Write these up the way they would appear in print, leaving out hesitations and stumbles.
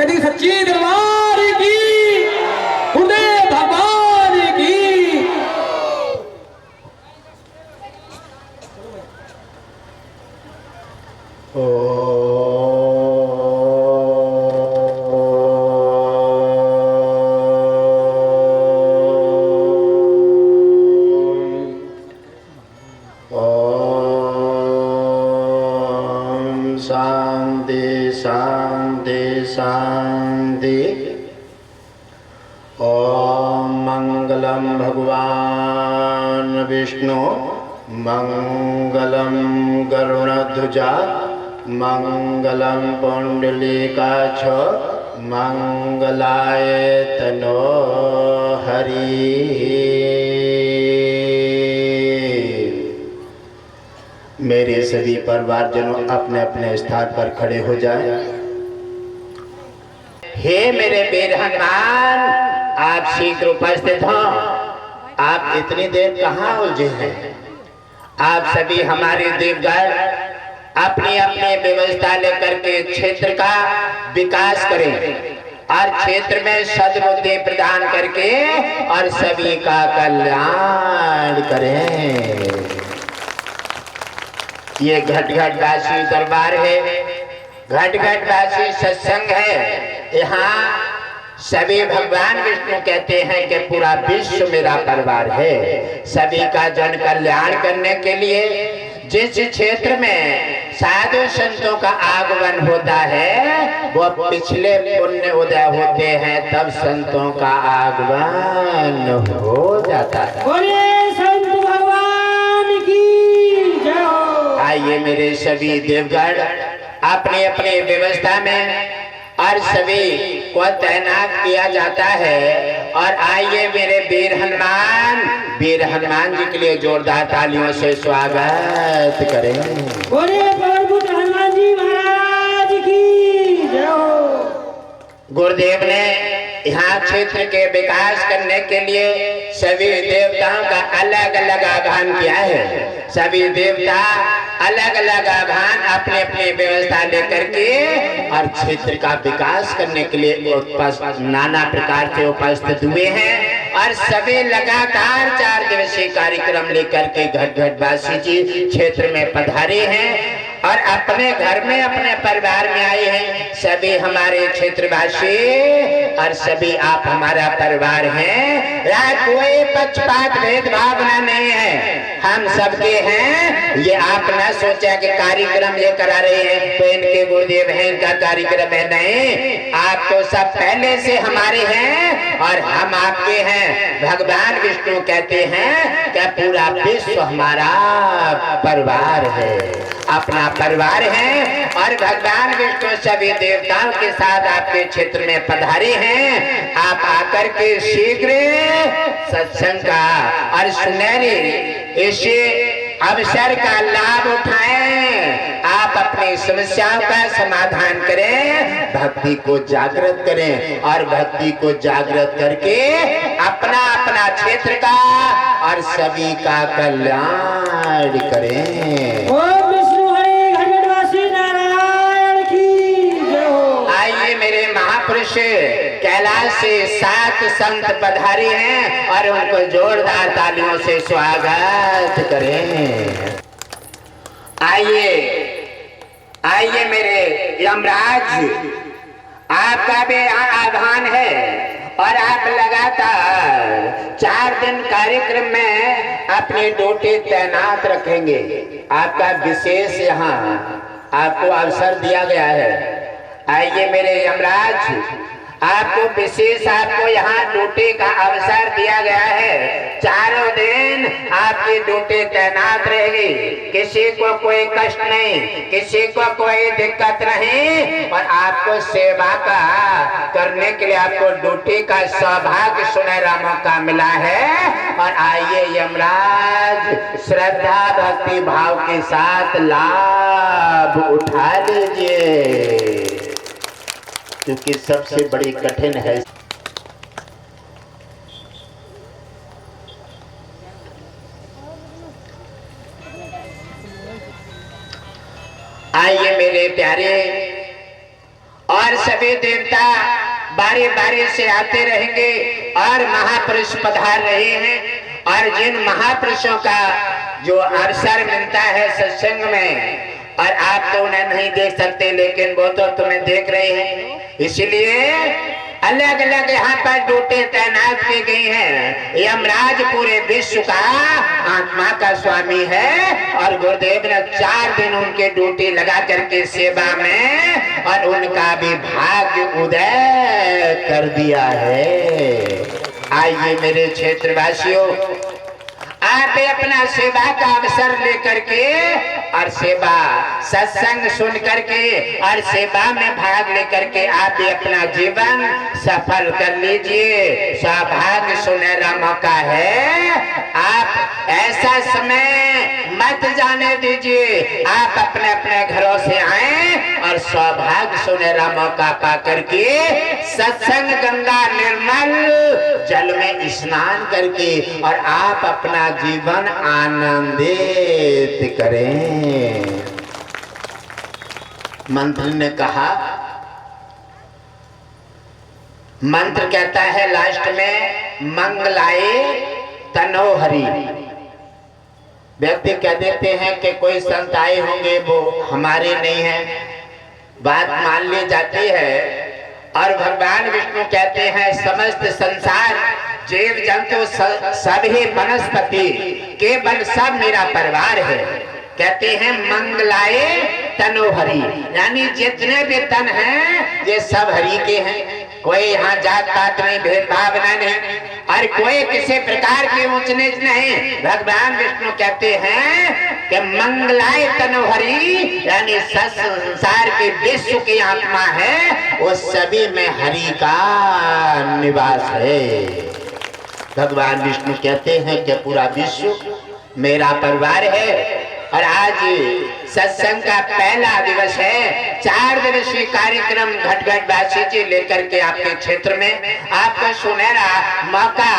सदी सच्ची दरबार की, गुरुदेव भगवान की। शांति शांति शांति। ओम मंगलम भगवान विष्णु मंगलम गरुड़ध्वजा मंगलम पुंडलीकाक्ष मंगलाय तनो हरि। मेरे सभी परिवारजनों अपने अपने स्थान पर खड़े हो जाएं। हे मेरे वीर हनुमान, आप शीघ्र उपस्थित हो। आप इतनी देर कहाँ उलझे हैं? आप सभी हमारे देवगण अपनी अपनी व्यवस्था लेकर के क्षेत्र का विकास करें और क्षेत्र में सद्बुद्धि प्रदान करके और सभी का कल्याण करें। ये घट घट वासी दरबार है, घट घट वासी सत्संग है। यहाँ सभी भगवान विष्णु कहते हैं कि पूरा विश्व मेरा परिवार है। सभी का जन कल्याण करने के लिए जिस क्षेत्र में साधु संतों का आगमन होता है वो पिछले पुण्य उदय होते हैं, तब संतों का आगमन हो जाता है। आइए मेरे सभी देवगण अपनी अपनी व्यवस्था में और सभी को तैनात किया जाता है। और आइए मेरे वीर हनुमान जी के लिए जोरदार तालियों से स्वागत करें। हनुमान जी महाराज की जय हो। गुरुदेव ने यहाँ क्षेत्र के विकास करने के लिए सभी देवताओं का अलग अलग आह्वान किया है। सभी देवता अलग अलग आह्वान अपने अपने व्यवस्था लेकर के और क्षेत्र का विकास करने के लिए नाना प्रकार से उपस्थित हुए हैं। और सभी लगातार 4 दिवसीय कार्यक्रम लेकर के घट घट वासी जी क्षेत्र में पधारे हैं और अपने घर में अपने परिवार में आए हैं। सभी हमारे क्षेत्रवासी और सभी आप हमारा परिवार हैं। यहाँ कोई पक्षपात भेदभाव नहीं है, हम सबके हैं। ये आप न सोचा कि कार्यक्रम ये करा रहे हैं तो इनके गुरुदेव हैं, इनका कार्यक्रम है। नहीं, आप तो सब पहले से हमारे हैं और हम आपके हैं। भगवान विष्णु कहते हैं कि पूरा विश्व हमारा परिवार है, अपना परिवार है। और भगवान विष्णु सभी देवताओं के साथ आपके क्षेत्र में पधारे हैं। आप आकर के शीघ्र सत्संग का और सुनहरे इस अवसर का लाभ उठाएं। आप अपनी समस्याओं का समाधान करें, भक्ति को जागृत करें और भक्ति को जागृत करके अपना अपना क्षेत्र का और सभी का कल्याण करें। ओम विष्णु हरि घटघटवासी नारायण की जय हो। आइए मेरे महापुरुष कैलाश से 7 संत पधारे हैं और उनको जोरदार तालियों से स्वागत करें। आइए मेरे यमराज, आपका भी यहाँ आह्वान है और आप लगातार 4 दिन कार्यक्रम में अपनी ड्यूटी तैनात रखेंगे। आपका विशेष यहाँ आपको अवसर दिया गया है। आइए मेरे यमराज, आपको विशेष आपको यहाँ ड्यूटी का अवसर दिया गया है। 4 दिन आपकी ड्यूटी तैनात रहेगी। किसी को कोई कष्ट नहीं, किसी को कोई दिक्कत नहीं और आपको सेवा का करने के लिए आपको ड्यूटी का सौभाग्य सुनहरा मौका मिला है। और आइए यमराज, श्रद्धा भक्ति भाव के साथ लाभ उठा लीजिए, क्योंकि सबसे बड़ी कठिन है। आइए मेरे प्यारे और सभी देवता बारी बारी से आते रहेंगे और महापुरुष पधार रहे हैं। और जिन महापुरुषों का जो अवसर मिलता है सत्संग में, और आप तो उन्हें नहीं देख सकते लेकिन वो तो तुम्हें देख रहे हैं, इसलिए अलग अलग यहाँ पर ड्यूटी तैनात की गई है। यमराज पूरे विश्व का आत्मा का स्वामी है और गुरुदेव ने 4 दिन उनके ड्यूटी लगा करके सेवा में और उनका भी भाग्य उदय कर दिया है। आइए मेरे क्षेत्रवासियों, आप भी अपना सेवा का अवसर लेकर के और सेवा सत्संग सुन करके और सेवा में भाग लेकर के आप भी अपना जीवन सफल कर लीजिए। सौभाग्य सुनहरा मौका है, आप ऐसा समय मत जाने दीजिए। आप अपने अपने घरों से आए और सौभाग्य सुनहरा मौका पा करके सत्संग गंगा निर्मल जल में स्नान करके और आप अपना जीवन आनंदित करें। मंत्र ने कहा, मंत्र कहता है लास्ट में मंगलाए तनोहरी। व्यक्ति कह देते हैं कि कोई संत आए होंगे, वो हमारे नहीं है, बात मान ली जाती है। और भगवान विष्णु कहते हैं समस्त संसार जीव जंतु सभी वनस्पति केवल सब मेरा परिवार है। कहते हैं मंगलाए तनोहरी, यानी जितने भी तन हैं ये सब हरि के हैं। कोई यहाँ जात पात नहीं, भेदभाव नहीं, और कोई किसी प्रकार की ऊंच नीच नहीं। भगवान विष्णु कहते हैं कि मंगलाए तनोहरी, यानी संसार के विश्व की आत्मा है वो सभी में हरि का निवास है। भगवान विष्णु कहते हैं कि पूरा विश्व मेरा परिवार है। और आज सत्संग का पहला दिवस है। 4 दिवसीय कार्यक्रम घटघट वासी जी लेकर के आपके क्षेत्र में आपको सुनहरा मौका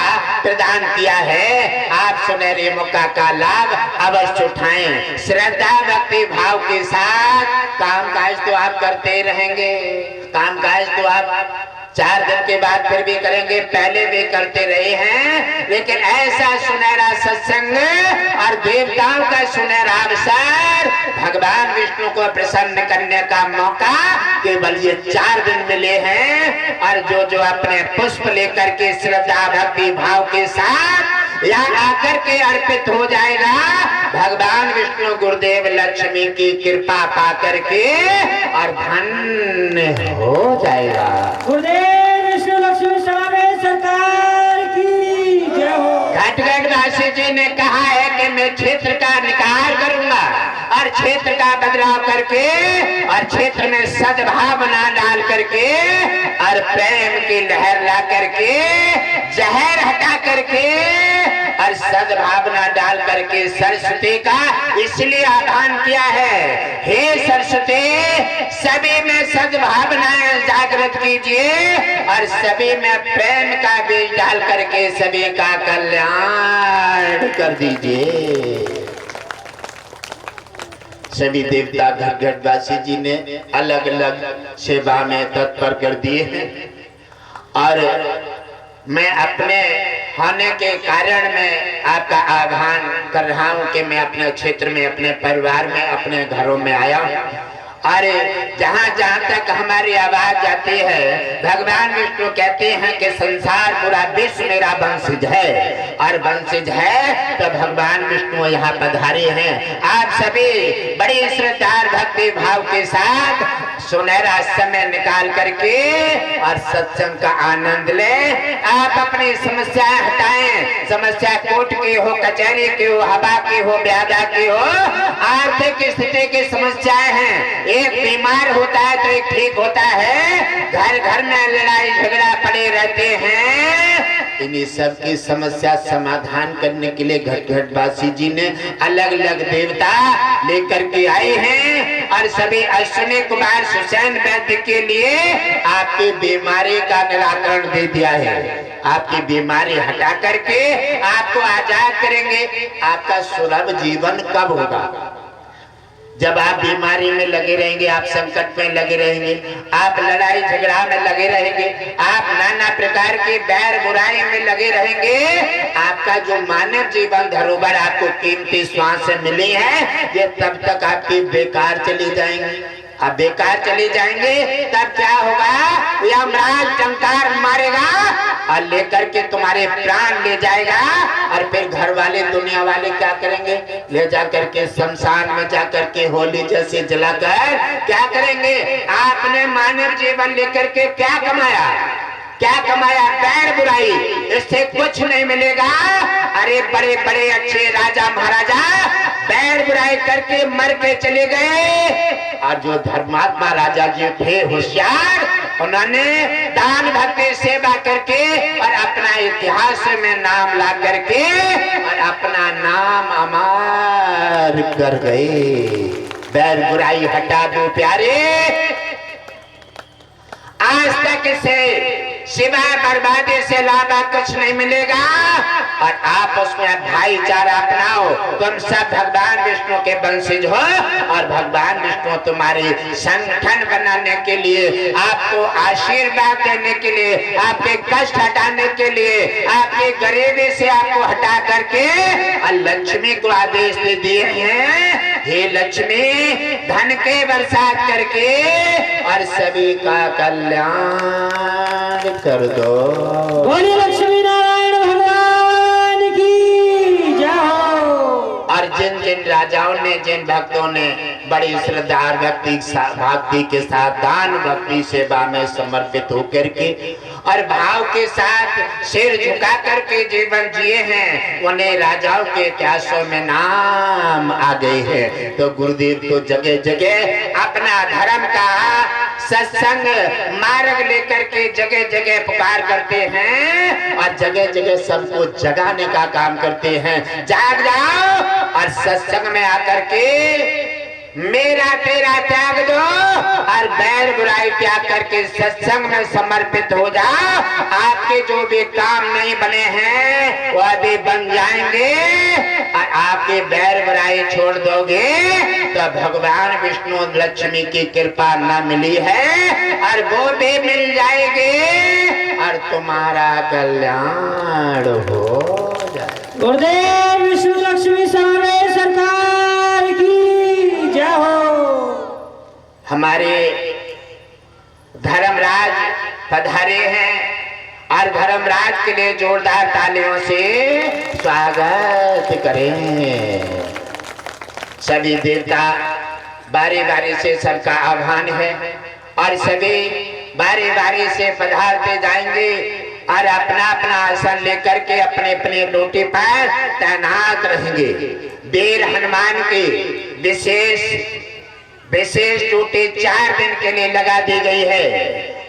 प्रदान किया है। आप सुनहरे मौका का लाभ अवश्य उठाएं। श्रद्धा भक्ति भाव के साथ कामकाज तो आप करते रहेंगे, कामकाज तो आप 4 दिन के बाद फिर भी करेंगे, पहले भी करते रहे हैं, लेकिन ऐसा सुनहरा सत्संग और देवताओं का सुनहरा अवसर भगवान विष्णु को प्रसन्न करने का मौका केवल ये 4 दिन मिले हैं। और जो अपने पुष्प लेकर के श्रद्धा भक्ति भाव के साथ यहाँ आकर के अर्पित हो जाएगा, भगवान विष्णु गुरुदेव लक्ष्मी की कृपा पा करके और धन्य हो जाएगा। गुरुदेव विष्णु लक्ष्मी समावेश सरकार की जय हो। घटघट वासी जी ने कहा है कि मैं क्षेत्र का निकार करूंगा और क्षेत्र का बदलाव करके और क्षेत्र में सद्भावना डाल करके और प्रेम की लहर ला करके जहर हटा करके और सद्भावना डाल करके सरस्वती का इसलिए आह्वान किया है। हे सरस्वती, सभी में सद्भावनाएं जागृत कीजिए और सभी में प्रेम का बीज डाल करके सभी का कल्याण कर दीजिए। सभी देवता घटघट वासी जी ने अलग अलग सेवा में तत्पर कर दिए हैं और मैं अपने होने के कारण मैं आपका आह्वान कर रहा हूं कि मैं अपने क्षेत्र में, अपने परिवार में, अपने घरों में आया हूं। और जहां जहां तक हमारी आवाज जाती है, भगवान विष्णु कहते हैं कि संसार पूरा विश्व मेरा वंशज है और वंशज है तो भगवान विष्णु यहाँ पधारे हैं। आप सभी बड़ी श्रद्धा भक्ति भाव के साथ सुनहरा समय निकाल करके और सत्संग का आनंद लें। आप अपनी समस्याएं हटाएं, समस्या कोर्ट की हो, कचहरी की हो, हवा की हो, ब्यादा की हो, आर्थिक स्थिति की समस्याएं हैं। एक बीमार होता है तो एक ठीक होता है, घर घर में लड़ाई झगड़ा पड़े रहते हैं। इन्हीं सब की समस्या समाधान करने के लिए घटघट वासी जी ने अलग अलग देवता लेकर के आए हैं और सभी अश्विनी कुमार सुसैन वैद्य के लिए आपकी बीमारी का निराकरण दे दिया है। आपकी बीमारी हटा करके आपको आजाद करेंगे। आपका सुलभ जीवन कब होगा? जब आप बीमारी में लगे रहेंगे, आप संकट में लगे रहेंगे, आप लड़ाई झगड़ा में लगे रहेंगे, आप नाना प्रकार की बैर बुराई में लगे रहेंगे, आपका जो मानव जीवन धरोहर आपको कीमती श्वास मिली है, ये तब तक आपकी बेकार चली जाएंगी। अब बेकार चले जाएंगे तब क्या होगा, यमराज टंकार मारेगा और लेकर के तुम्हारे प्राण ले जाएगा। और फिर घर वाले दुनिया वाले क्या करेंगे, ले जाकर के शमशान में जाकर के होली जैसे जलाकर क्या करेंगे। आपने मानव जीवन लेकर के क्या कमाया, क्या कमाया, बैर बुराई, इससे कुछ नहीं मिलेगा। अरे बड़े बड़े अच्छे राजा महाराजा बैर बुराई करके मर के चले गए, और जो धर्मात्मा राजा जी थे होशियार, उन्होंने दान भक्ति सेवा करके और अपना इतिहास में नाम ला करके और अपना नाम अमर कर गए। बैर बुराई हटा दो प्यारे, आज तक से सिवाय बर्बादी से लाभा कुछ नहीं मिलेगा। और आप उसमें भाईचारा अपनाओ, तुम सब भगवान विष्णु के वंशज हो, और भगवान विष्णु तुम्हारे संगठन बनाने के लिए, आपको आशीर्वाद देने के लिए, आपके कष्ट हटाने के लिए, आपकी गरीबी से आपको हटा करके और लक्ष्मी को आदेश दे दिए हैं, हे लक्ष्मी धन के बरसात करके और सभी का कल्याण कर दो। बोलिए लक्ष्मी नारायण भगवान की जय हो। और जिन जिन राजाओं ने, जिन भक्तों ने बड़ी श्रद्धा भक्ति के साथ दान भक्ति सेवा में समर्पित होकर के और भाव के साथ सिर झुका करके जीवन जिए हैं, उन्हें राजाओं के इतिहासों में नाम आ गए हैं। तो गुरुदेव तो जगह जगह अपना धर्म का सत्संग मार्ग लेकर के जगह जगह पुकार करते हैं और जगह जगह सबको जगाने का काम करते हैं। जाग जाओ और सत्संग में आकर के मेरा तेरा त्याग दो और बैर बुराई त्याग करके सत्संग में समर्पित हो जाओ। आपके जो भी काम नहीं बने हैं वो अभी बन जाएंगे, और आपके बैर बुराई छोड़ दोगे तो भगवान विष्णु लक्ष्मी की कृपा न मिली है और वो भी मिल जाएगी और तुम्हारा कल्याण हो जाए। गुरुदेव विष्णु लक्ष्मी समावेश सरकार की जय हो। हमारे धर्मराज पधारे हैं और धर्मराज के लिए जोरदार तालियों से स्वागत करें। सभी देवता बारी बारी से सबका आह्वान है और सभी बारी बारी से पधारते जाएंगे और अपना अपना आसन लेकर के अपने अपने ड्यूटी पर तैनात रहेंगे। वीर हनुमान की विशेष ड्यूटी 4 दिन के लिए लगा दी गई है।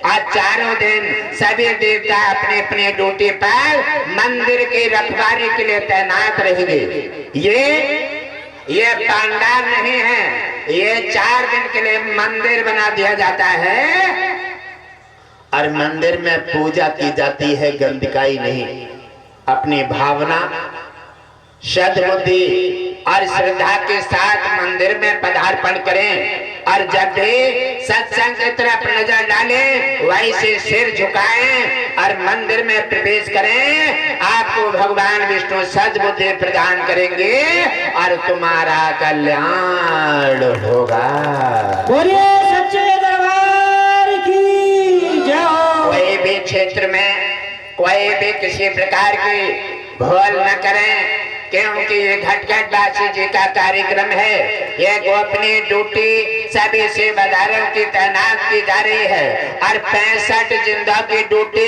आज चारों दिन सभी देवता अपने अपने ड्यूटी पर मंदिर की रखवाली के लिए तैनात रहेंगे। ये पंडाल नहीं है, ये 4 दिन के लिए मंदिर बना दिया जाता है और मंदिर में पूजा की जाती है, गंदकाई नहीं। अपनी भावना, सद्बुद्धि और श्रद्धा के साथ मंदिर में पदार्पण करें और जब भी सत्संग की तरफ नजर डालें वैसे सिर झुकाएं और मंदिर में प्रवेश करें। आपको भगवान विष्णु सद्बुद्धि प्रदान करेंगे और तुम्हारा कल्याण होगा। बोलिए सच्चे दरबार की जय हो। कोई भी क्षेत्र में कोई भी किसी प्रकार की भूल न करें, क्योंकि ये घट बासी जी का कार्यक्रम है। ये गोपनीय ड्यूटी सभी सेवादारों की तैनात की जा रही है और 65 जिंदों की ड्यूटी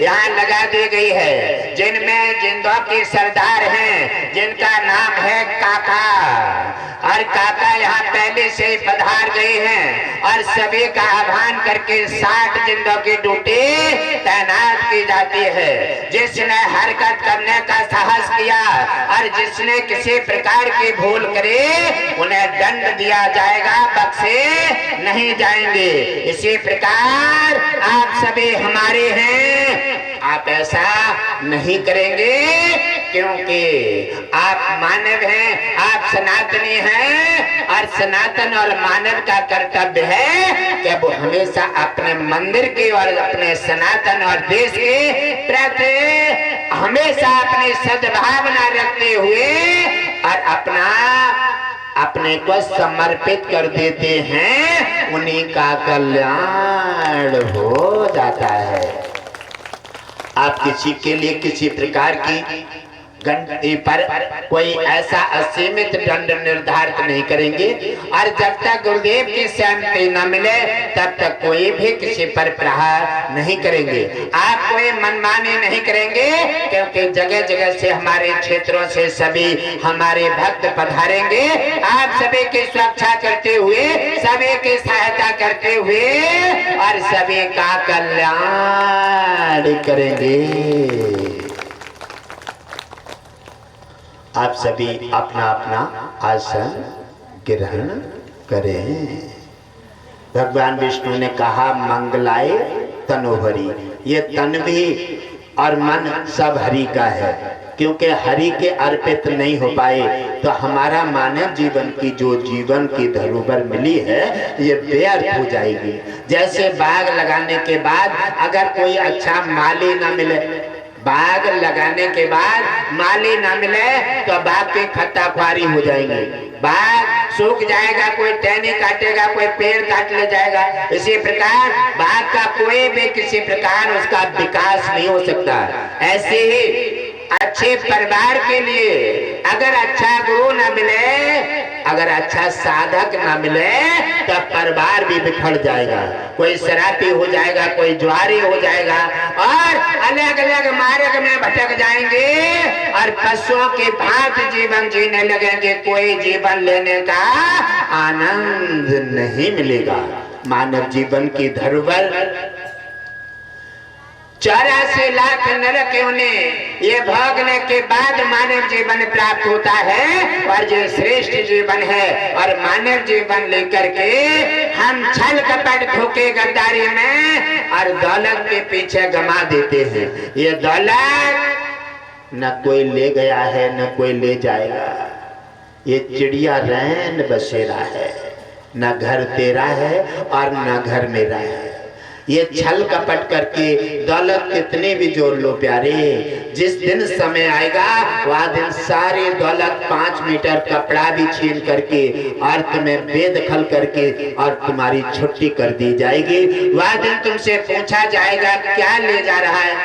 यहाँ लगा दी गई है, जिनमें जिंदों की सरदार हैं जिनका नाम है काका, और काका यहाँ पहले से ही पधार गए हैं और सभी का आह्वान करके 60 जिंदों की ड्यूटी तैनात की जाती है। जिसने हरकत करने का साहस किया और जिसने किसी प्रकार की भूल करे उन्हें दंड दिया जाएगा, बख्शे नहीं जाएंगे। इसी प्रकार आप सभी हमारे हैं, आप ऐसा नहीं करेंगे, क्योंकि आप मानव हैं, आप सनातनी हैं, और सनातन और मानव का कर्तव्य है कि वो हमेशा अपने मंदिर की और अपने सनातन और देश के प्रति हमेशा अपनी सद्भावना रखते हुए और अपने को समर्पित कर देते हैं, उन्हीं का कल्याण हो जाता है। आप किसी के लिए किसी प्रकार की गंदगी पर कोई ऐसा असीमित दंड निर्धारित नहीं करेंगे, और जब तक गुरुदेव की सहमति न मिले तब तक कोई भी किसी पर प्रहार नहीं करेंगे। आप कोई मनमानी नहीं करेंगे, क्योंकि जगह जगह से हमारे क्षेत्रों से सभी हमारे भक्त पधारेंगे। आप सभी की सुरक्षा करते हुए, सभी की सहायता करते हुए और सभी का कल्याण करेंगे। आप सभी अपना अपना आसन ग्रहण करें। भगवान विष्णु ने कहा मंगलाय तनोहरि, ये तन भी और मन सब हरि का है, क्योंकि हरि के अर्पित नहीं हो पाए तो हमारा मानव जीवन की जो जीवन की धरोहर मिली है ये व्यर्थ हो जाएगी। जैसे बाग लगाने के बाद अगर कोई अच्छा माली ना मिले, बाग लगाने के बाद माली ना मिले तो बाग की खत्ताख्वारी हो जाएंगी, बाग सूख जाएगा, कोई टहनी काटेगा, कोई पेड़ काट ले जाएगा। इसी प्रकार बाग का कोई भी किसी प्रकार उसका विकास नहीं हो सकता। ऐसे ही अच्छे परिवार के लिए अगर अच्छा गुरु ना मिले, अगर अच्छा साधक ना मिले तो परिवार भी बिखर जाएगा, कोई शराबी हो जाएगा, कोई जुआरी हो जाएगा और अलग अलग मार्ग में भटक जाएंगे और पशुओं के भांति जीवन जीने लगेंगे। कोई जीवन लेने का आनंद नहीं मिलेगा। मानव जीवन की धरोहर 84 लाख नरक योनि ये भोगने के बाद मानव जीवन प्राप्त होता है, और जो श्रेष्ठ जीवन है और मानव जीवन लेकर के हम छल कपट धोखे गद्दारी में और दौलत के पीछे गमा देते हैं। ये दौलत न कोई ले गया है न कोई ले जाएगा, ये चिड़िया रैन बसेरा है, न घर तेरा है और न घर मेरा है। ये छल कपट करके दौलत कितने भी जोड़ लो प्यारे, जिस दिन समय आएगा वह दिन सारी दौलत 5 मीटर कपड़ा भी छीन करके और तुम्हें बेदखल करके और तुम्हारी छुट्टी कर दी जाएगी। वह दिन तुमसे पूछा जाएगा क्या ले जा रहा है,